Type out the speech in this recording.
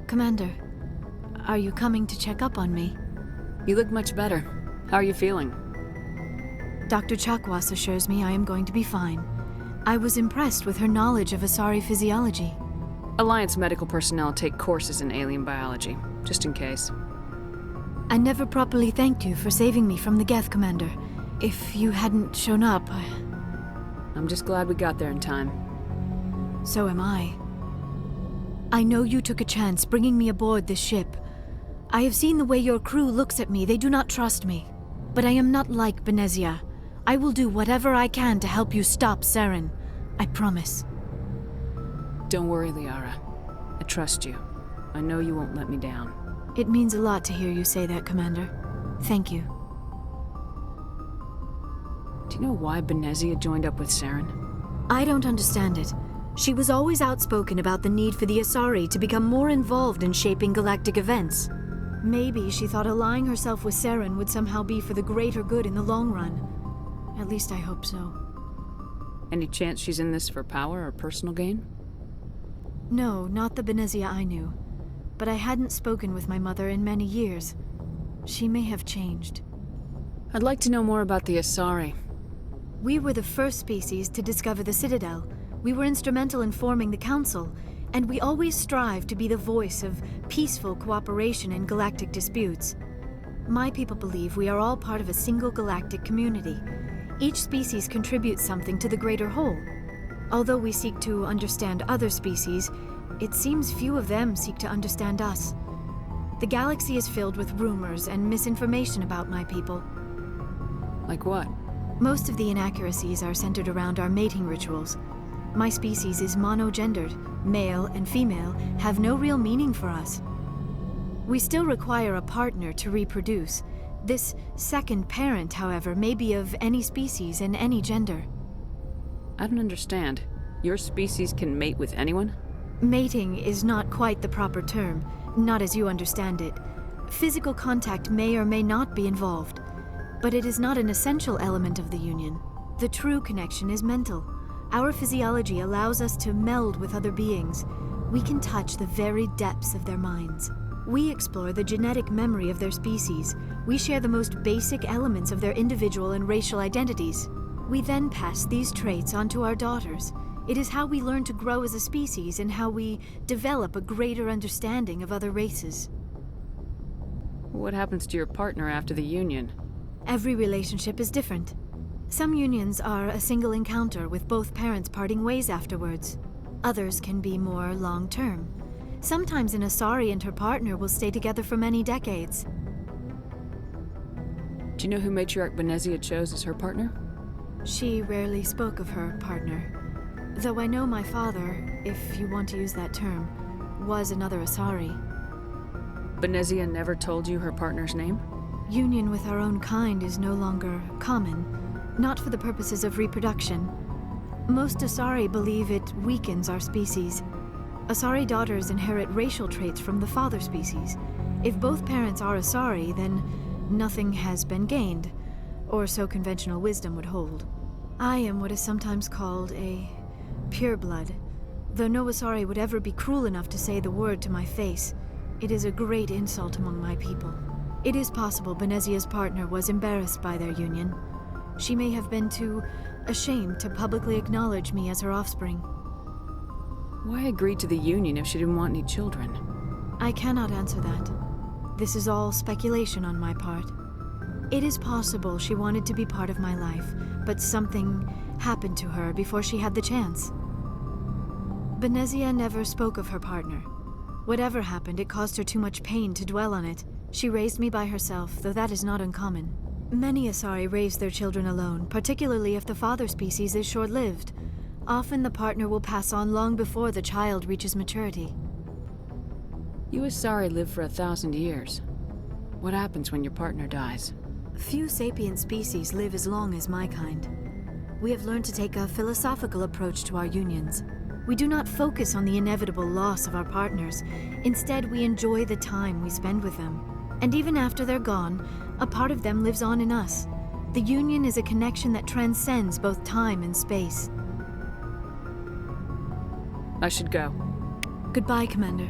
Commander, are you coming to check up on me? You look much better. How are you feeling? Dr. Chakwas assures me I am going to be fine. I was impressed with her knowledge of Asari physiology. Alliance medical personnel take courses in alien biology, just in case. I never properly thanked you for saving me from the Geth, Commander. If you hadn't shown up, I'm just glad we got there in time. So am I. I know you took a chance bringing me aboard this ship. I have seen the way your crew looks at me. They do not trust me. But I am not like Benezia. I will do whatever I can to help you stop Saren. I promise. Don't worry, Liara. I trust you. I know you won't let me down. It means a lot to hear you say that, Commander. Thank you. Do you know why Benezia joined up with Saren? I don't understand it. She was always outspoken about the need for the Asari to become more involved in shaping galactic events. Maybe she thought allying herself with Saren would somehow be for the greater good in the long run. At least I hope so. Any chance she's in this for power or personal gain? No, not the Benezia I knew. But I hadn't spoken with my mother in many years. She may have changed. I'd like to know more about the Asari. We were the first species to discover the Citadel. We were instrumental in forming the Council, and we always strive to be the voice of peaceful cooperation in galactic disputes. My people believe we are all part of a single galactic community. Each species contributes something to the greater whole. Although we seek to understand other species, it seems few of them seek to understand us. The galaxy is filled with rumors and misinformation about my people. Like what? Most of the inaccuracies are centered around our mating rituals. My species is monogendered. Male and female have no real meaning for us. We still require a partner to reproduce. This second parent, however, may be of any species and any gender. I don't understand. Your species can mate with anyone? Mating is not quite the proper term, not as you understand it. Physical contact may or may not be involved, but it is not an essential element of the union. The true connection is mental. Our physiology allows us to meld with other beings. We can touch the very depths of their minds. We explore the genetic memory of their species. We share the most basic elements of their individual and racial identities. We then pass these traits on to our daughters. It is how we learn to grow as a species and how we develop a greater understanding of other races. What happens to your partner after the union? Every relationship is different. Some unions are a single encounter with both parents parting ways afterwards. Others can be more long-term. Sometimes an Asari and her partner will stay together for many decades. Do you know who Matriarch Benezia chose as her partner? She rarely spoke of her partner. Though I know my father, if you want to use that term, was another Asari. Benezia never told you her partner's name? Union with our own kind is no longer common, not for the purposes of reproduction. Most Asari believe it weakens our species. Asari daughters inherit racial traits from the father species. If both parents are Asari, then nothing has been gained, or so conventional wisdom would hold. I am what is sometimes called a pureblood. Though no Asari would ever be cruel enough to say the word to my face, it is a great insult among my people. It is possible Benezia's partner was embarrassed by their union. She may have been too ashamed to publicly acknowledge me as her offspring. Why agree to the union if she didn't want any children? I cannot answer that. This is all speculation on my part. It is possible she wanted to be part of my life, but something happened to her before she had the chance. Benezia never spoke of her partner. Whatever happened, it caused her too much pain to dwell on it. She raised me by herself, though that is not uncommon. Many Asari raise their children alone, particularly if the father species is short-lived. Often the partner will pass on long before the child reaches maturity. You Asari live for 1,000 years. What happens when your partner dies? Few sapient species live as long as my kind. We have learned to take a philosophical approach to our unions. We do not focus on the inevitable loss of our partners. Instead, we enjoy the time we spend with them. And even after they're gone, a part of them lives on in us. The union is a connection that transcends both time and space. I should go. Goodbye, Commander.